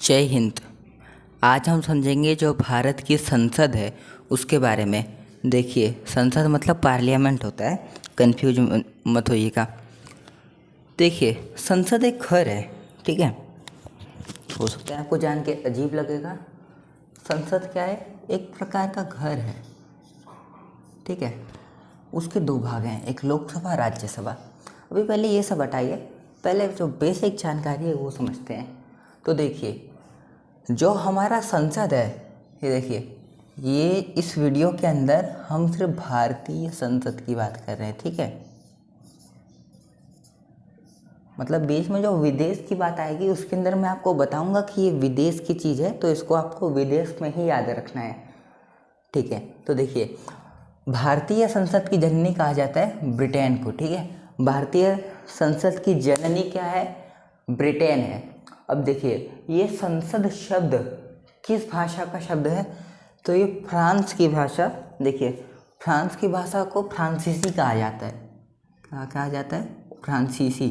जय हिंद। आज हम समझेंगे जो भारत की संसद है उसके बारे में। देखिए, संसद मतलब पार्लियामेंट होता है, कंफ्यूज मत होइएगा। देखिए, संसद एक घर है, ठीक है। हो सकता है आपको जान के अजीब लगेगा। संसद क्या है? एक प्रकार का घर है, ठीक है। उसके दो भाग हैं, एक लोकसभा, राज्यसभा। अभी पहले ये सब हटाइए, पहले जो बेसिक जानकारी है वो समझते हैं। तो देखिए, जो हमारा संसद है, ये देखिए, ये इस वीडियो के अंदर हम सिर्फ भारतीय संसद की बात कर रहे हैं, ठीक है। मतलब बीच में जो विदेश की बात आएगी उसके अंदर मैं आपको बताऊंगा कि ये विदेश की चीज़ है, तो इसको आपको विदेश में ही याद रखना है, ठीक है। तो देखिए, भारतीय संसद की जननी कहा जाता है ब्रिटेन को, ठीक है। भारतीय संसद की जननी क्या है? ब्रिटेन है। अब देखिए, ये संसद शब्द किस भाषा का शब्द है? तो ये फ्रांस की भाषा, देखिए, फ्रांस की भाषा को फ्रांसीसी कहा जाता है। क्या कहा जाता है? फ्रांसीसी।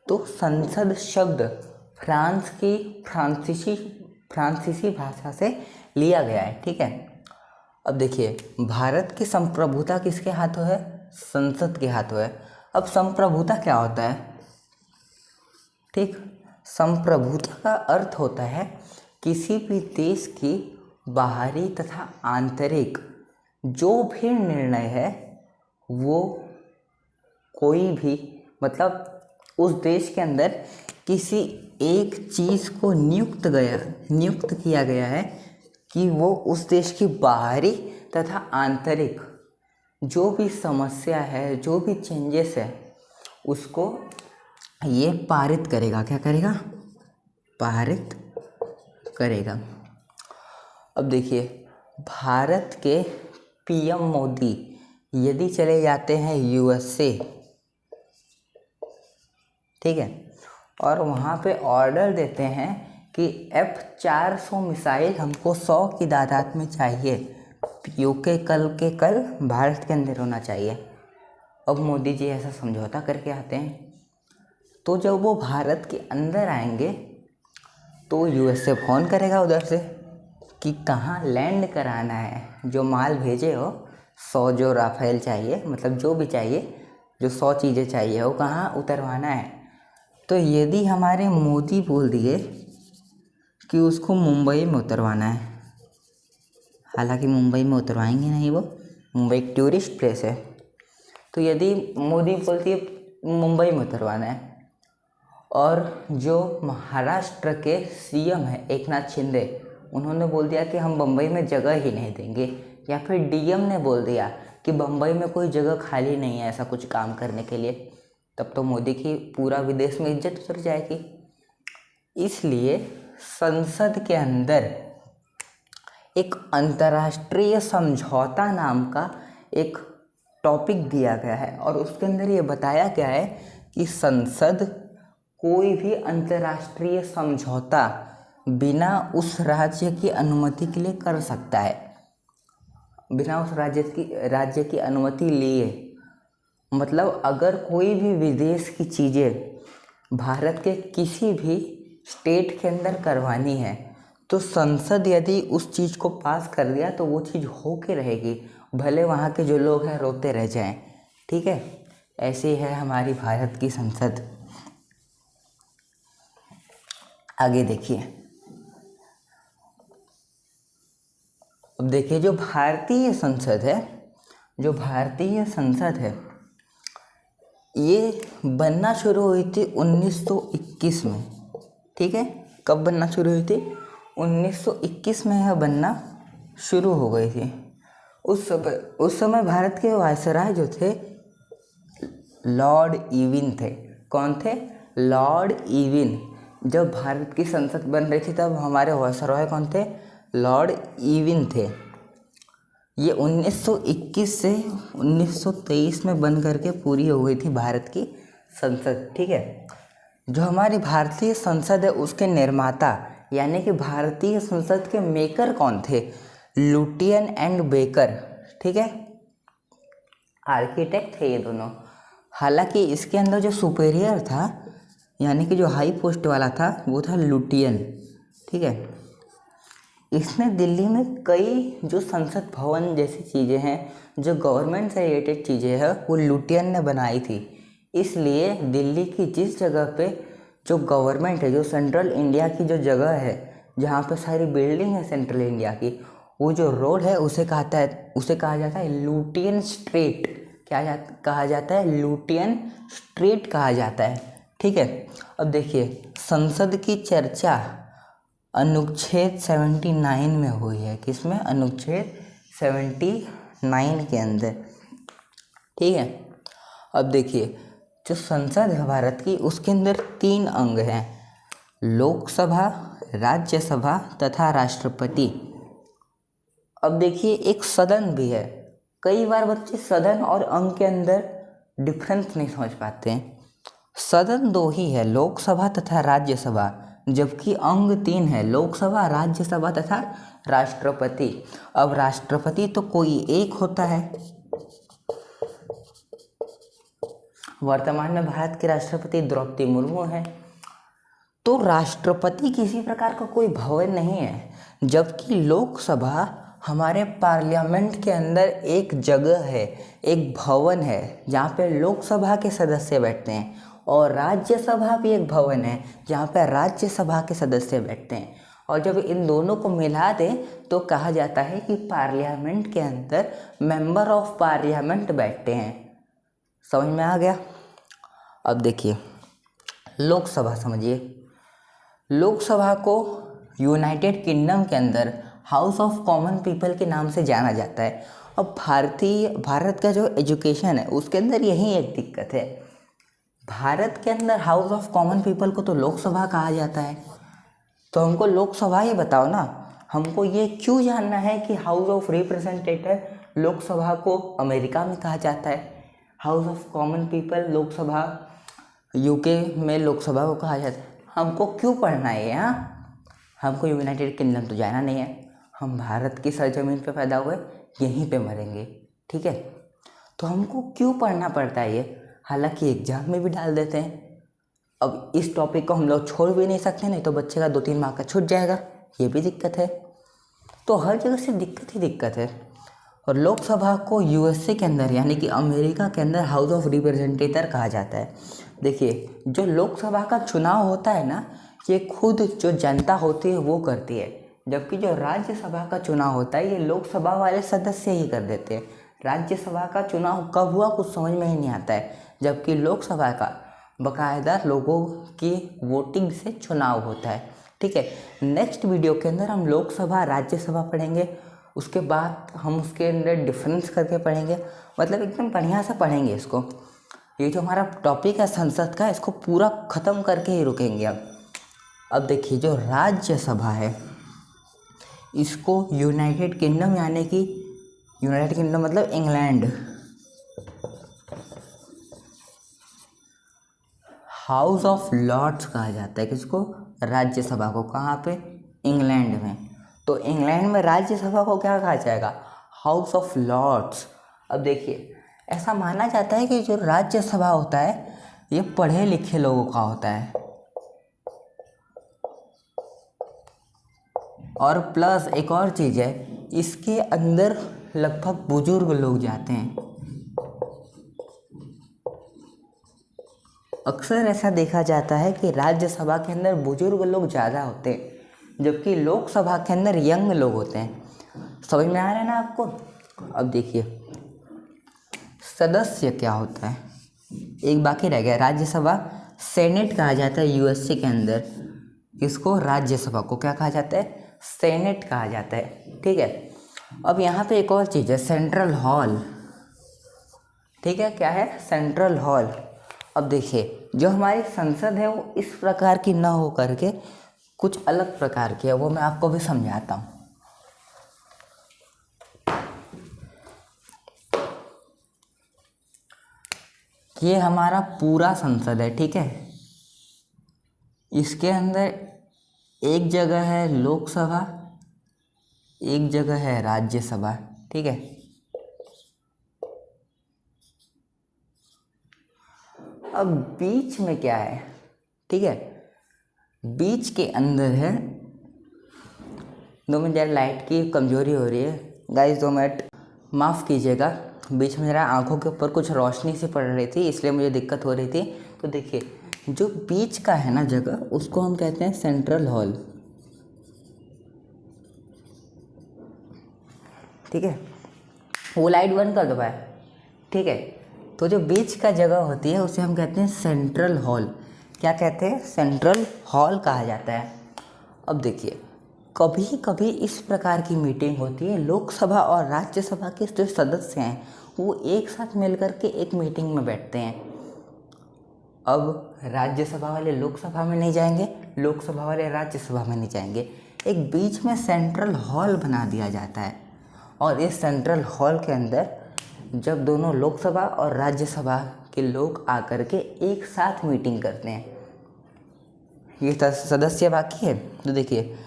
तो संसद शब्द फ्रांस की फ्रांसीसी भाषा से लिया गया है, ठीक है। अब देखिए, भारत की संप्रभुता किसके हाथों है? संसद के हाथों है। अब संप्रभुता क्या होता है? ठीक, संप्रभुता का अर्थ होता है किसी भी देश की बाहरी तथा आंतरिक जो भी निर्णय है वो कोई भी, मतलब उस देश के अंदर किसी एक चीज़ को नियुक्त किया गया है कि वो उस देश की बाहरी तथा आंतरिक जो भी समस्या है, जो भी चेंजेस है, उसको ये पारित करेगा। क्या करेगा? पारित करेगा। अब देखिए, भारत के पीएम मोदी यदि चले जाते हैं यूएसए, ठीक है, और वहाँ पे ऑर्डर देते हैं कि F-400 मिसाइल हमको 100 की तादाद में चाहिए, यूके कल के कल भारत के अंदर होना चाहिए। अब मोदी जी ऐसा समझौता करके आते हैं, तो जब वो भारत के अंदर आएंगे तो यूएसए फ़ोन करेगा उधर से कि कहाँ लैंड कराना है, जो माल भेजे हो 100 जो राफेल चाहिए, मतलब जो भी चाहिए, जो 100 चीज़ें चाहिए वो कहाँ उतरवाना है। तो यदि हमारे मोदी बोल दिए कि उसको मुंबई में उतरवाना है, हालांकि मुंबई में उतरवाएंगे नहीं, वो मुंबई एक टूरिस्ट प्लेस है, तो यदि मोदी बोलती है मुंबई में उतरवाना है और जो महाराष्ट्र के सीएम है एकनाथ शिंदे, उन्होंने बोल दिया कि हम बम्बई में जगह ही नहीं देंगे, या फिर डीएम ने बोल दिया कि बम्बई में कोई जगह खाली नहीं है ऐसा कुछ काम करने के लिए, तब तो मोदी की पूरा विदेश में इज्जत उतर जाएगी। इसलिए संसद के अंदर एक अंतर्राष्ट्रीय समझौता नाम का एक टॉपिक दिया गया है और उसके अंदर ये बताया गया है कि संसद कोई भी अंतर्राष्ट्रीय समझौता बिना उस राज्य की अनुमति के लिए कर सकता है, बिना उस राज्य की अनुमति लिए। मतलब अगर कोई भी विदेश की चीज़ें भारत के किसी भी स्टेट के अंदर करवानी है तो संसद यदि उस चीज़ को पास कर दिया तो वो चीज़ हो के रहेगी, भले वहाँ के जो लोग हैं रोते रह जाएं, ठीक है। ऐसे है हमारी भारत की संसद। आगे देखिए, अब देखिए, जो भारतीय संसद है ये बनना शुरू हुई थी 1921 में, ठीक है। कब बनना शुरू हुई थी? 1921 में यह बनना शुरू हो गई थी। उस समय भारत के वायसराय जो थे लॉर्ड इरविन थे। कौन थे? Lord Irwin. जब भारत की संसद बन रही थी तब हमारे वायसराय कौन थे? लॉर्ड इरविन थे। ये 1921 से 1923 में बन करके पूरी हो गई थी भारत की संसद, ठीक है। जो हमारी भारतीय संसद है उसके निर्माता यानी कि भारतीय संसद के मेकर कौन थे? लुटियन एंड बेकर, ठीक है, आर्किटेक्ट थे ये दोनों। हालांकि इसके अंदर जो सुपेरियर था यानी कि जो हाई पोस्ट वाला था वो था लुटियन। ठीक है, इसने दिल्ली में कई जो संसद भवन जैसी चीज़ें हैं, जो गवर्नमेंट से रिलेटेड चीज़ें हैं, वो लुटियन ने बनाई थी। इसलिए दिल्ली की जिस जगह पे जो गवर्नमेंट है, जो सेंट्रल इंडिया की जो जगह है जहाँ पे सारी बिल्डिंग है सेंट्रल इंडिया की, वो जो रोड है उसे कहा जाता है लुटियन स्ट्रीट। कहा जाता है लुटियन स्ट्रीट कहा जाता है। ठीक है, अब देखिए संसद की चर्चा अनुच्छेद 79 में हुई है। किसमें? अनुच्छेद 79 के अंदर। ठीक है, अब देखिए जो संसद है भारत की, उसके अंदर 3 अंग हैं, लोकसभा, राज्यसभा तथा राष्ट्रपति। अब देखिए एक सदन भी है। कई बार बच्चे सदन और अंग के अंदर डिफरेंस नहीं समझ पाते हैं। सदन 2 ही है, लोकसभा तथा राज्यसभा, जबकि अंग 3 है, लोकसभा, राज्यसभा तथा राष्ट्रपति। अब राष्ट्रपति तो कोई एक होता है। वर्तमान में भारत के राष्ट्रपति द्रौपदी मुर्मू है। तो राष्ट्रपति किसी प्रकार का कोई भवन नहीं है, जबकि लोकसभा हमारे पार्लियामेंट के अंदर एक जगह है, एक भवन है जहाँ पे लोकसभा के सदस्य बैठते हैं, और राज्यसभा भी एक भवन है जहाँ पे राज्यसभा के सदस्य बैठते हैं। और जब इन दोनों को मिला दें तो कहा जाता है कि पार्लियामेंट के अंदर मेंबर ऑफ पार्लियामेंट बैठते हैं। समझ में आ गया? अब देखिए लोकसभा समझिए। लोकसभा को यूनाइटेड किंगडम के अंदर हाउस ऑफ कॉमन पीपल के नाम से जाना जाता है। अब भारत का जो एजुकेशन है उसके अंदर यही एक दिक्कत है। भारत के अंदर हाउस ऑफ कॉमन पीपल को तो लोकसभा कहा जाता है, तो हमको लोकसभा ही बताओ ना। हमको ये क्यों जानना है कि हाउस ऑफ रिप्रेजेंटेटिव लोकसभा को अमेरिका में कहा जाता है, house of common people Lok Sabha UK में लोकसभा को कहा जाता है? हमको क्यों पढ़ना है? हाँ, हमको यूनाइटेड किंगडम तो जाना नहीं है। हम भारत की सरजमीन पे पैदा हुए, यहीं पे मरेंगे। ठीक है, तो हमको क्यों पढ़ना पड़ता है ये? हालांकि एग्जाम में भी डाल देते हैं। अब इस टॉपिक को हम लोग छोड़ भी नहीं सकते, नहीं तो बच्चे का 2-3 मार्क का छूट जाएगा, ये भी दिक्कत है। तो हर जगह से दिक्कत ही दिक्कत है। और लोकसभा को यूएसए के अंदर यानी कि अमेरिका के अंदर हाउस ऑफ रिप्रेजेंटेटिव कहा जाता है। देखिए जो लोकसभा का चुनाव होता है ना, ये खुद जो जनता होती है वो करती है, जबकि जो राज्यसभा का चुनाव होता है ये लोकसभा वाले सदस्य ही कर देते हैं। राज्यसभा का चुनाव कब हुआ कुछ समझ में ही नहीं आता है, जबकि लोकसभा का बाकायदा लोगों की वोटिंग से चुनाव होता है। ठीक है, नेक्स्ट वीडियो के अंदर हम लोकसभा राज्यसभा पढ़ेंगे, उसके बाद हम उसके अंदर डिफरेंस करके पढ़ेंगे, मतलब एकदम बढ़िया से पढ़ेंगे इसको। ये जो हमारा टॉपिक है संसद का, इसको पूरा ख़त्म करके ही रुकेंगे अब देखिए जो राज्यसभा है इसको यूनाइटेड किंगडम यानी कि यूनाइटेड किंगडम मतलब इंग्लैंड, हाउस ऑफ लॉर्ड्स कहा जाता है। किसको? राज्यसभा को। कहाँ पे? इंग्लैंड में। तो इंग्लैंड में राज्यसभा को क्या कहा जाएगा? House of Lords. अब देखिए ऐसा माना जाता है कि जो राज्यसभा होता है ये पढ़े लिखे लोगों का होता है, और प्लस एक और चीज़ है, इसके अंदर लगभग बुजुर्ग लोग जाते हैं। अक्सर ऐसा देखा जाता है कि राज्यसभा के अंदर बुजुर्ग लोग ज़्यादा होते हैं, जबकि लोकसभा के अंदर यंग लोग होते हैं। समझ में आ रहा है ना आपको? अब देखिए सदस्य क्या होता है, एक बाकी रह गया, राज्यसभा सेनेट कहा जाता है यूएसए के अंदर। किसको? राज्यसभा को क्या कहा जाता है? सेनेट कहा जाता है। ठीक है, अब यहाँ पे एक और चीज़ है, सेंट्रल हॉल। ठीक है, क्या है? Central hall. अब देखिए जो हमारी संसद है वो इस प्रकार की ना हो करके कुछ अलग प्रकार की है, वो मैं आपको भी समझाता हूँ। ये हमारा पूरा संसद है। ठीक है, इसके अंदर एक जगह है लोकसभा, एक जगह है राज्यसभा। ठीक है, अब बीच में क्या है? ठीक है। बीच के अंदर है, 2 मिनट यार, लाइट की कमज़ोरी हो रही है गाइस, 2 मिनट माफ़ कीजिएगा। बीच में मेरा आंखों के ऊपर कुछ रोशनी सी पड़ रही थी, इसलिए मुझे दिक्कत हो रही थी। तो देखिए, जो बीच का है ना जगह, उसको हम कहते हैं सेंट्रल हॉल, ठीक है। वो लाइट बंद कर दो भाई, ठीक है। तो जो बीच का जगह होती है उसे हम कहते हैं सेंट्रल हॉल। क्या कहते हैं? सेंट्रल हॉल कहा जाता है। अब देखिए, कभी कभी इस प्रकार की मीटिंग होती है, लोकसभा और राज्यसभा के जो सदस्य हैं वो एक साथ मिलकर के एक मीटिंग में बैठते हैं। अब राज्यसभा वाले लोकसभा में नहीं जाएंगे, लोकसभा वाले राज्यसभा में नहीं जाएंगे, एक बीच में सेंट्रल हॉल बना दिया जाता है। और इस सेंट्रल हॉल के अंदर जब दोनों लोकसभा और राज्यसभा के लोग आकर के एक साथ मीटिंग करते हैं, ये सदस्य बाकी है। तो देखिए,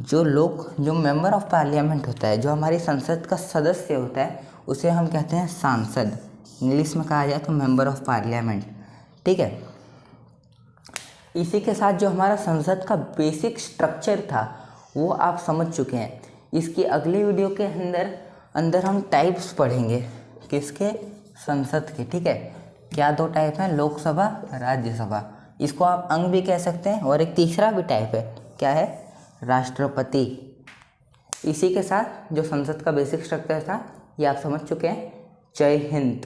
जो मेंबर ऑफ पार्लियामेंट होता है, जो हमारी संसद का सदस्य होता है, उसे हम कहते हैं सांसद। इंग्लिश में कहा जाए तो मेंबर ऑफ पार्लियामेंट, ठीक है। इसी के साथ जो हमारा संसद का बेसिक स्ट्रक्चर था वो आप समझ चुके हैं। इसकी अगली वीडियो के अंदर हम टाइप्स पढ़ेंगे, किसके? संसद के, ठीक है। क्या 2 टाइप हैं? लोकसभा, राज्यसभा। इसको आप अंग भी कह सकते हैं। और एक तीसरा भी टाइप है, क्या है? राष्ट्रपति। इसी के साथ जो संसद का बेसिक स्ट्रक्चर था ये आप समझ चुके हैं। जय हिंद।